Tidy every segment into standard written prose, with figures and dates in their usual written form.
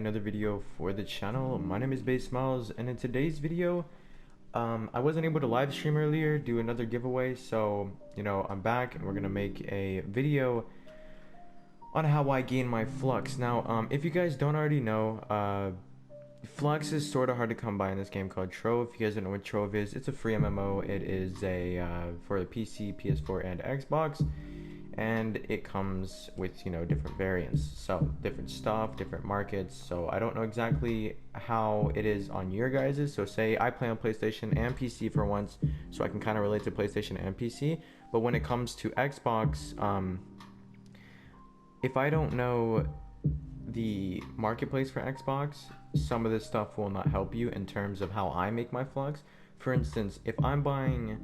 another video for the channel. My name is Baysmiles, and in today's video, I wasn't able to live stream earlier, do another giveaway, so I'm back and we're gonna make a video on how I gain my Flux. Now, if you guys don't already know, Flux is sort of hard to come by in this game called Trove. If you guys don't know what Trove is, it's a free MMO. It is for the PC, PS4, and Xbox. And it comes with different variants, so different stuff, different markets. So I don't know exactly how it is on your guys's. So say I play on PlayStation and PC for once, so I can kind of relate to PlayStation and PC. But when it comes to Xbox, if I don't know the marketplace for Xbox, some of this stuff will not help you in terms of how I make my Flux. For instance, if I'm buying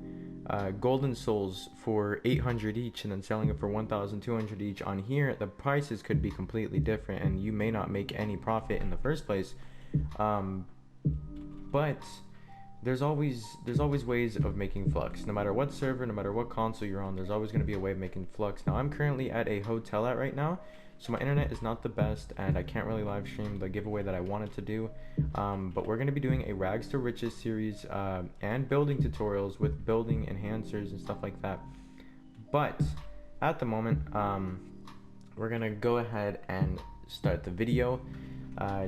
golden souls for 800 each and then selling it for 1,200 each on here, the prices could be completely different and you may not make any profit in the first place. But there's always ways of making Flux. No matter what server, no matter what console you're on, there's always going to be a way of making Flux. Now I'm currently at a hotel right now, so my internet is not the best and I can't really live stream the giveaway that I wanted to do. But we're going to be doing a rags to riches series and building tutorials with building enhancers and stuff like that. But at the moment, we're going to go ahead and start the video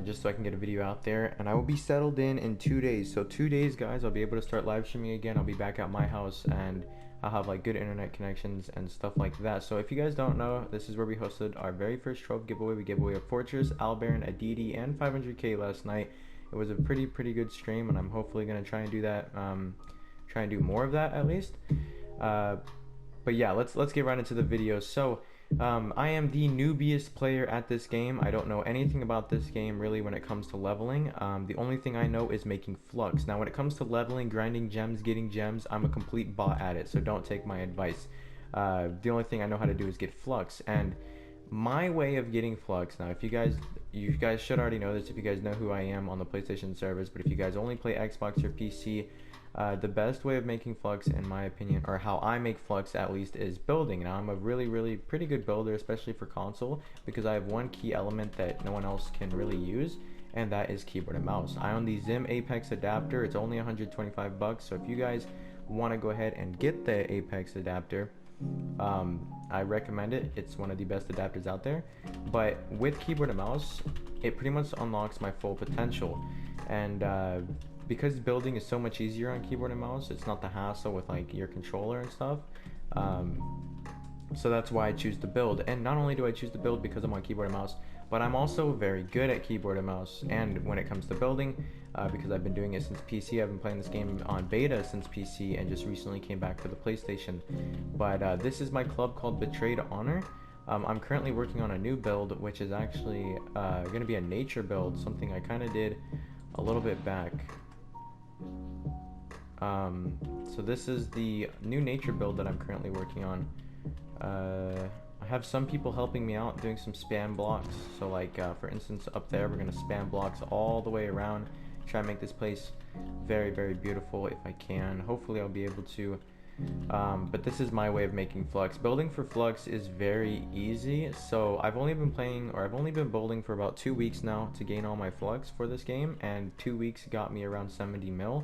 just so I can get a video out there. And I will be settled in 2 days. So 2 days, guys, I'll be able to start live streaming again. I'll be back at my house and I'll have like good internet connections and stuff like that. So if you guys don't know, this is where we hosted our very first Trove giveaway. We gave away a Fortress, Albaron, a DD, and 500k last night. It was a pretty good stream, and I'm hopefully gonna try and do that, try and do more of that at least. But yeah, let's get right into the video. So I am the noobiest player at this game. I don't know anything about this game really when it comes to leveling. The only thing I know is making Flux. Now when it comes to leveling, grinding gems, getting gems, I'm a complete bot at it, so don't take my advice. The only thing I know how to do is get Flux. And my way of getting Flux, now if you guys should already know this if you guys know who I am on the PlayStation servers, but if you guys only play Xbox or PC, the best way of making Flux, in my opinion, or how I make Flux at least, is building. Now I'm a really pretty good builder, especially for console, because I have one key element that no one else can really use, and that is keyboard and mouse. I own the Zim Apex adapter. It's only 125 bucks, so if you guys want to go ahead and get the Apex adapter, I recommend it. It's one of the best adapters out there. But with keyboard and mouse, it pretty much unlocks my full potential. And because building is so much easier on keyboard and mouse, it's not the hassle with like your controller and stuff. So that's why I choose to build. And not only do I choose to build because I'm on keyboard and mouse, but I'm also very good at keyboard and mouse. And when it comes to building, because I've been doing it since PC, I've been playing this game on beta since PC and just recently came back to the PlayStation. But this is my club called Betrayed Honor. I'm currently working on a new build, which is actually going to be a nature build, something I kind of did a little bit back. So this is the new nature build that I'm currently working on. I have some people helping me out doing some spam blocks. So like for instance up there, we're gonna spam blocks all the way around, try and make this place very beautiful if I can. Hopefully I'll be able to. But this is my way of making Flux. Building for Flux is very easy. So I've only been building for about 2 weeks now to gain all my Flux for this game, and 2 weeks got me around 70 mil.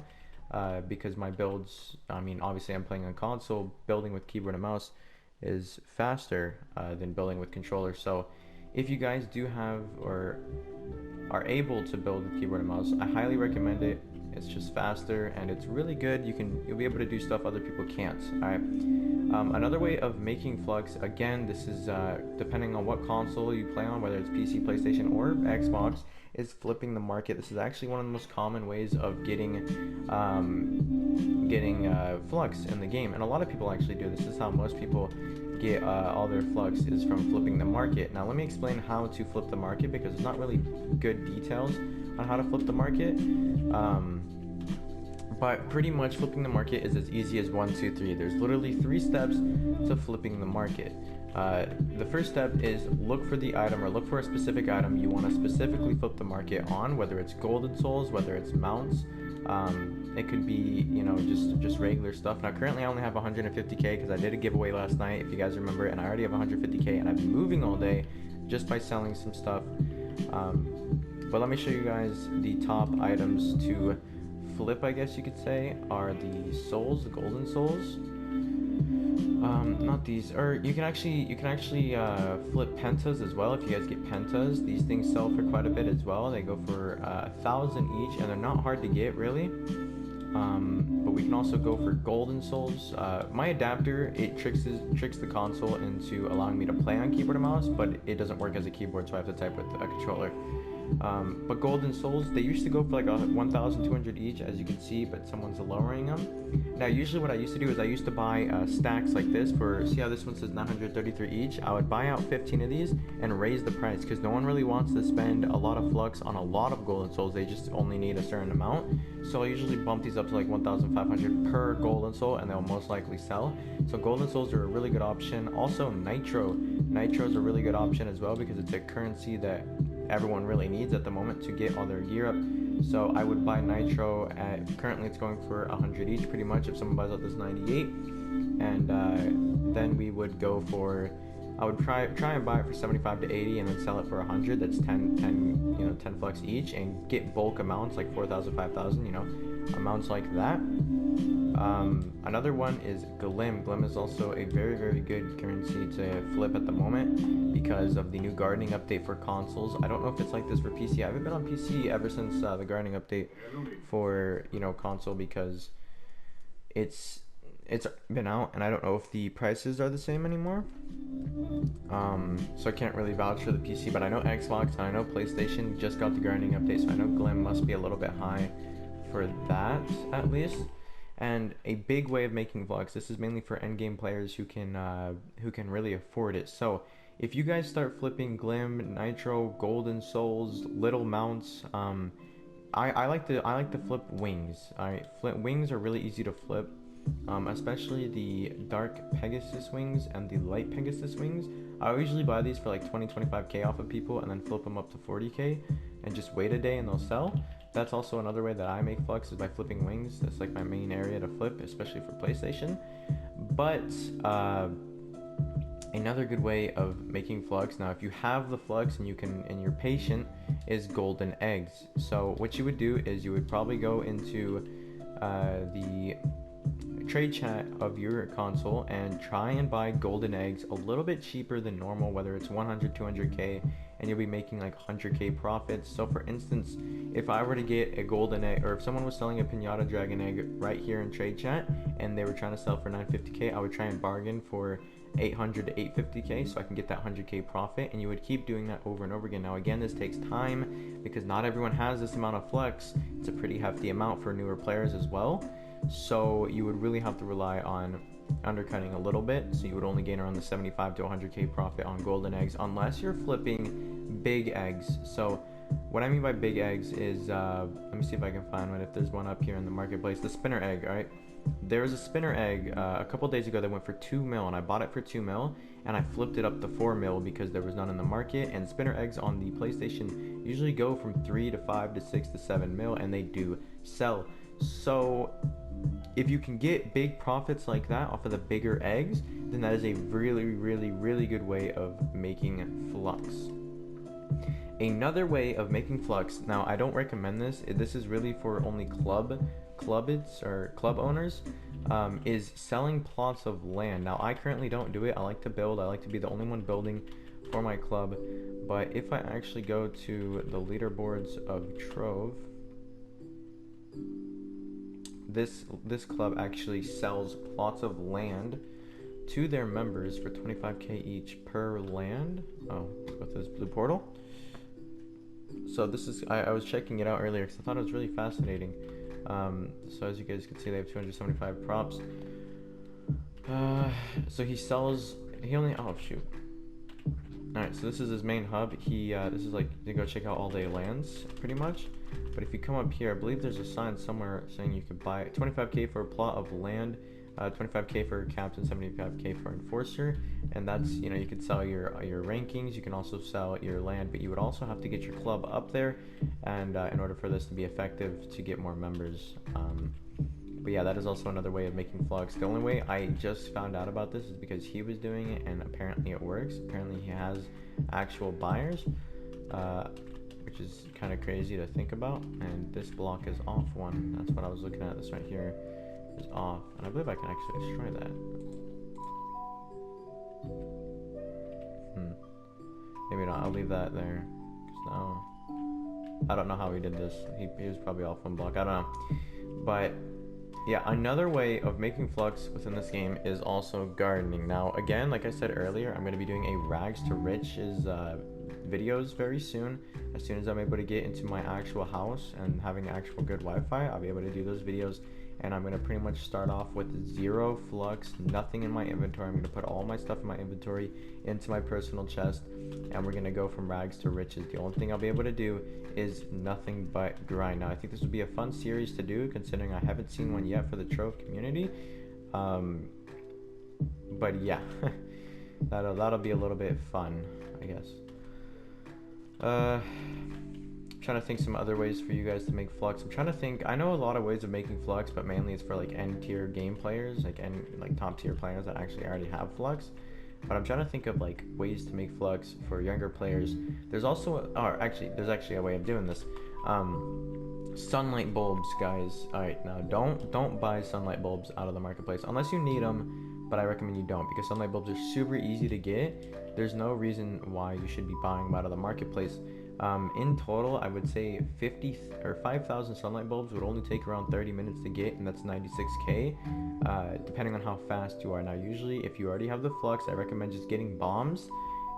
Because my builds, I mean obviously I'm playing on console, building with keyboard and mouse is faster than building with controller. So if you guys do have or are able to build with keyboard and mouse, I highly recommend it. It's just faster and it's really good. You'll be able to do stuff other people can't. Alright. Another way of making Flux, again, this is depending on what console you play on, whether it's PC, PlayStation, or Xbox, is flipping the market. This is actually one of the most common ways of getting Flux in the game, and a lot of people actually do. This is how most people get all their Flux, is from flipping the market. Now let me explain how to flip the market, because there's not really good details on how to flip the market. But pretty much flipping the market is as easy as 1, 2, 3. There's literally 3 steps to flipping the market. The first step is look for the item, or look for a specific item you want to specifically flip the market on, whether it's golden souls, whether it's mounts. It could be, just regular stuff. Now currently I only have 150k because I did a giveaway last night, if you guys remember, and I already have 150k, and I've been moving all day just by selling some stuff. But let me show you guys the top items to flip, I guess you could say, are the souls, the golden souls. Not these, or you can actually flip pentas as well. If you guys get pentas, these things sell for quite a bit as well. They go for 1,000 each, and they're not hard to get really. But we can also go for golden souls. My adapter, it tricks the console into allowing me to play on keyboard and mouse, but it doesn't work as a keyboard, so I have to type with a controller. But golden souls, they used to go for like 1,200 each, as you can see, but someone's lowering them. Now usually what I used to do is I used to buy stacks like this for, see how this one says 933 each? I would buy out 15 of these and raise the price, because no one really wants to spend a lot of flux on a lot of golden souls. They just only need a certain amount. So I usually bump these up to like 1,500 per golden soul, and they'll most likely sell. So golden souls are a really good option. Also nitro is a really good option as well, because it's a currency that everyone really needs at the moment to get all their gear up. So I would buy nitro at, currently it's going for 100 each pretty much if someone buys out this 98, and then we would go for, I would try and buy it for 75 to 80 and then sell it for 100. That's 10 flux each, and get bulk amounts like 4,000, 5,000, amounts like that. Another one is Glim. Glim is also a very, very good currency to flip at the moment because of the new gardening update for consoles. I don't know if it's like this for PC. I haven't been on PC ever since the gardening update for console, because it's been out, and I don't know if the prices are the same anymore. So I can't really vouch for the PC, but I know Xbox and I know PlayStation just got the gardening update, so I know Glim must be a little bit high for that at least. And a big way of making Flux, this is mainly for endgame players who can really afford it. So if you guys start flipping Glim, Nitro, Golden Souls, little mounts, I like to flip wings. Alright, wings are really easy to flip, especially the dark Pegasus wings and the light Pegasus wings. I usually buy these for like 20-25k off of people, and then flip them up to 40k and just wait a day and they'll sell. That's also another way that I make Flux, is by flipping wings. That's like my main area to flip, especially for PlayStation. But another good way of making Flux, now if you have the Flux and you're patient, is golden eggs. So what you would do is you would probably go into the trade chat of your console and try and buy golden eggs a little bit cheaper than normal, whether it's 100, 200k, and you'll be making like 100k profits. So for instance, if I were to get a golden egg, or if someone was selling a pinata dragon egg right here in trade chat and they were trying to sell for 950k, I would try and bargain for 800 to 850k so I can get that 100k profit, and you would keep doing that over and over again. Now again, this takes time because not everyone has this amount of Flux. It's a pretty hefty amount for newer players as well, so you would really have to rely on undercutting a little bit. So you would only gain around the 75 to 100k profit on golden eggs unless you're flipping big eggs. So what I mean by big eggs is, let me see if I can find one, if there's one up here in the marketplace. The spinner egg, alright? There was a spinner egg a couple days ago that went for 2 mil, and I bought it for 2 mil, and I flipped it up to 4 mil because there was none in the market. And spinner eggs on the PlayStation usually go from 3 to 5 to 6 to 7 mil, and they do sell. So if you can get big profits like that off of the bigger eggs, then that is a really, really, really good way of making Flux. Another way of making Flux, now I don't recommend this, this is really for only club owners, is selling plots of land. Now I currently don't do it. I like to build. I like to be the only one building for my club. But if I actually go to the leaderboards of Trove, this club actually sells plots of land to their members for 25k each per land. Oh, let's go to this blue portal. So this is, I was checking it out earlier because I thought it was really fascinating. So as you guys can see, they have 275 props. So he only, oh shoot. Alright, so this is his main hub. This is like, you go check out all day lands, pretty much. But if you come up here, I believe there's a sign somewhere saying you could buy 25k for a plot of land, 25k for captain, 75k for enforcer, and that's, you could sell your rankings. You can also sell your land, but you would also have to get your club up there, and in order for this to be effective, to get more members. But yeah, that is also another way of making Flux. The only way I just found out about this is because he was doing it, and apparently it works. Apparently he has actual buyers, which which is kind of crazy to think about. And this block is off one. That's what I was looking at. This right here is off, and I believe I can actually destroy that. Maybe not. I'll leave that there. 'Cause now I don't know how he did this. He was probably off one block. I don't know. But yeah, another way of making flux within this game is also gardening. Now, again, like I said earlier, I'm going to be doing a rags to riches videos very soon. As soon as I'm able to get into my actual house and having actual good Wi-Fi, I'll be able to do those videos. And I'm going to pretty much start off with 0 flux, nothing in my inventory. I'm going to put all my stuff in my inventory into my personal chest, and we're going to go from rags to riches. The only thing I'll be able to do is nothing but grind. Now, I think this would be a fun series to do, considering I haven't seen one yet for the Trove community. But yeah, that'll be a little bit fun, I guess. Trying to think some other ways for you guys to make flux. I'm trying to think. I know a lot of ways of making flux, but mainly it's for like end tier game players, like top tier players that actually already have flux. But I'm trying to think of like ways to make flux for younger players. There's also, there's actually a way of doing this. Sunlight bulbs, guys. All right, now don't buy sunlight bulbs out of the marketplace unless you need them. But I recommend you don't, because sunlight bulbs are super easy to get. There's no reason why you should be buying them out of the marketplace. In total, I would say 5,000 sunlight bulbs would only take around 30 minutes to get, and that's 96k, depending on how fast you are. Now, usually, if you already have the flux, I recommend just getting bombs,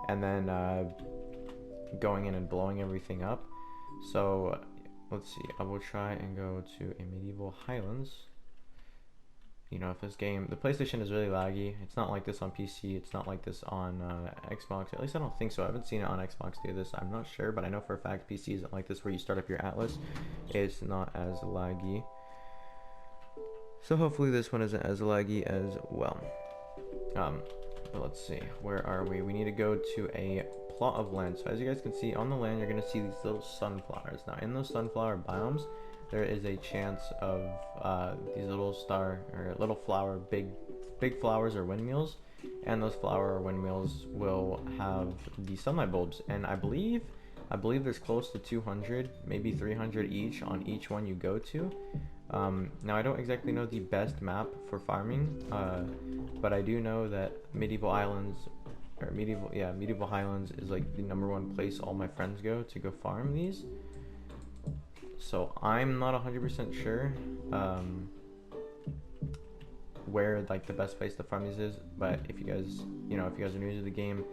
and then going in and blowing everything up. So, let's see, I will try and go to a medieval highlands. You know, if this game, the PlayStation is really laggy. It's not like this on PC. It's not like this on Xbox. At least I don't think so. I haven't seen it on Xbox do this. I'm not sure, but I know for a fact PC isn't like this where you start up your Atlas. It's not as laggy. So hopefully this one isn't as laggy as well. But let's see. Where are we? We need to go to a plot of land. So as you guys can see on the land, you're going to see these little sunflowers. Now in those sunflower biomes, there is a chance of these little flower, big flowers or windmills, and those flower or windmills will have the sunlight bulbs. And I believe there's close to 200, maybe 300 each on each one you go to. Now I don't exactly know the best map for farming, but I do know that Medieval Highlands is like the #1 place all my friends go to farm these. So I'm not 100% sure where like the best place to farm these is, but if you guys are new to the game,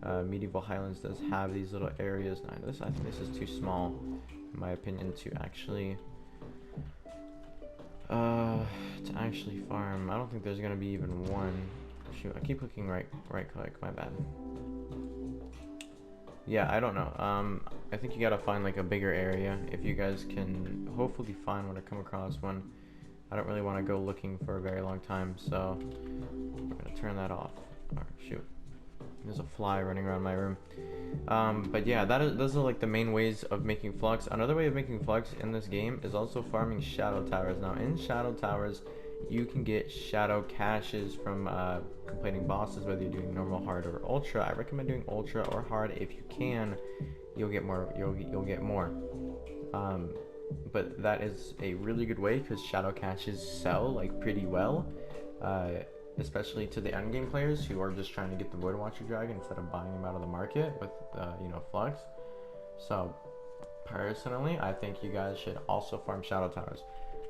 Medieval Highlands does have these little areas. Now I think this is too small, in my opinion, to actually farm. I don't think there's gonna be even one. Shoot, I keep clicking right click. My bad. Yeah, I don't know. I think you gotta find like a bigger area. If you guys can hopefully find one or come across one. I don't really want to go looking for a very long time, so we're gonna turn that off. Oh, shoot. There's a fly running around my room. But yeah, those are like the main ways of making flux. Another way of making flux in this game is also farming shadow towers. Now in shadow towers, you can get shadow caches from completing bosses, whether you're doing normal, hard, or ultra. I recommend doing ultra or hard if you can. You'll get more. You'll get more. But that is a really good way because shadow caches sell like pretty well, especially to the end game players who are just trying to get the Void Watcher Dragon instead of buying them out of the market with Flux. So personally, I think you guys should also farm shadow towers.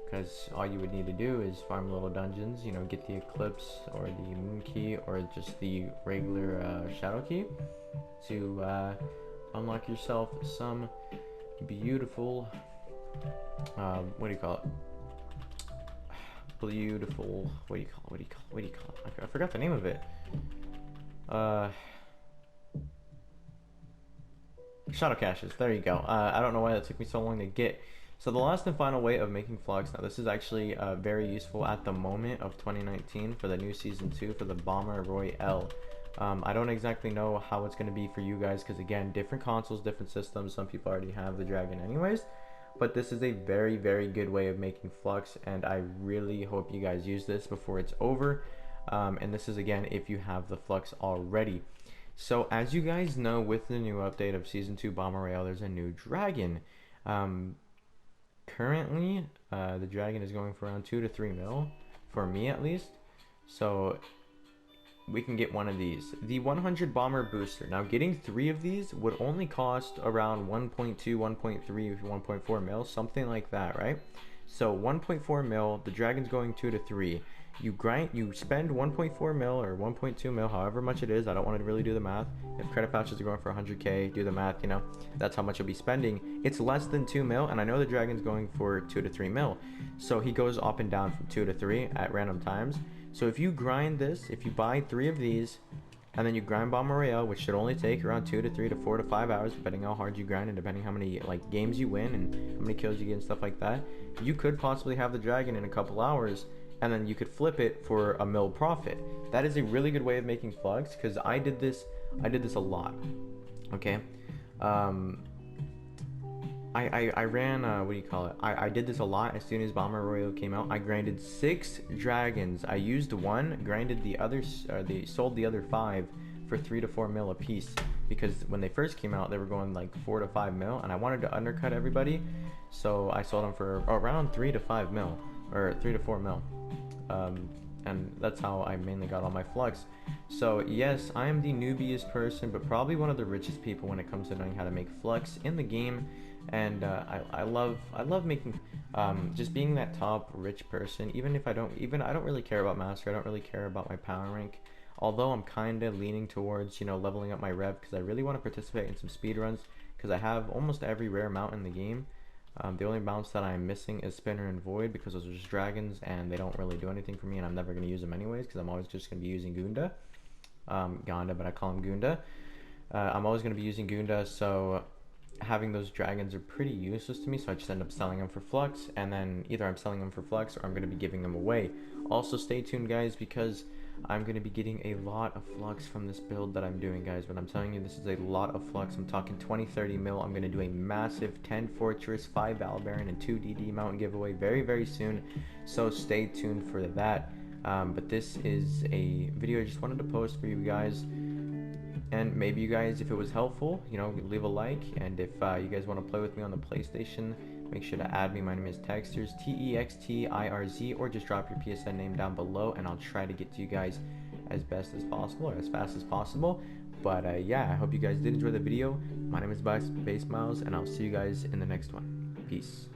Because all you would need to do is farm little dungeons, get the Eclipse or the Moon Key or just the regular Shadow Key to unlock yourself some beautiful, what do you call it? Beautiful, what do you call it? I forgot the name of it. Shadow caches, there you go. I don't know why that took me so long to get. So the last and final way of making flux, now this is actually very useful at the moment of 2019 for the new season 2 for the Bomber Royale. I don't exactly know how it's going to be for you guys because again, different consoles, different systems, some people already have the Dragon anyways, but this is a very, very good way of making flux and I really hope you guys use this before it's over. And this is again if you have the flux already. So as you guys know, with the new update of Season 2 Bomber Rail, there's a new dragon. Um, Currently, the dragon is going for around 2 to 3 mil, for me at least. So we can get one of these. The 100 bomber booster. Now getting 3 of these would only cost around 1.2, 1.3, 1.4 mil, something like that, right? So 1.4 mil, the dragon's going 2 to 3. You spend 1.4 mil or 1.2 mil, however much it is. I don't want to really do the math. If credit vouchers are going for 100k, do the math, you know, that's how much you'll be spending. It's less than 2 mil, and I know the dragon's going for 2 to 3 mil. So he goes up and down from 2 to 3 at random times. So if you grind this, if you buy 3 of these, and then you grind Bomber Royale, which should only take around 2 to 3 to 4 to 5 hours, depending how hard you grind and depending how many like games you win and how many kills you get and stuff like that, you could possibly have the dragon in a couple hours, and then you could flip it for a mil profit. That is a really good way of making Flux, because I did this a lot. Okay, I ran what do you call it? I did this a lot. As soon as Bomber Royale came out, I grinded 6 dragons. I used 1, grinded the others, they sold the other 5 for 3 to 4 mil a piece, because when they first came out they were going like 4 to 5 mil, and I wanted to undercut everybody, so I sold them for around 3 to 5 mil or 3 to 4 mil. And that's how I mainly got all my Flux. So yes, I am the newbiest person, but probably one of the richest people when it comes to knowing how to make Flux in the game. And I love making just being that top rich person. Even if I don't really care about master, I don't really care about my power rank, although I'm kind of leaning towards, you know, leveling up my rev, because I really want to participate in some speed runs, because I have almost every rare mount in the game. The only mounts that I'm missing is Spinner and Void, because those are just dragons and they don't really do anything for me, and I'm never going to use them anyways, because I'm always just going to be using Gunda. Gonda, but I call him Gunda. I'm always going to be using Gunda, so having those dragons are pretty useless to me, so I just end up selling them for Flux, and then either I'm selling them for Flux or I'm going to be giving them away. Also stay tuned guys, because I'm going to be getting a lot of Flux from this build that I'm doing, guys. When I'm telling you this is a lot of Flux, I'm talking 20-30 mil. I'm going to do a massive 10 Fortress, 5 Val Baron, and 2 DD Mountain giveaway very, very soon, so stay tuned for that. But this is a video I just wanted to post for you guys, and maybe you guys, if it was helpful, you know, leave a like, and if you guys want to play with me on the PlayStation, make sure to add me. My name is Texters, TEXTIRZ, or just drop your PSN name down below, and I'll try to get to you guys as best as possible, or as fast as possible. But yeah, I hope you guys did enjoy the video. My name is Baysmiles, and I'll see you guys in the next one. Peace.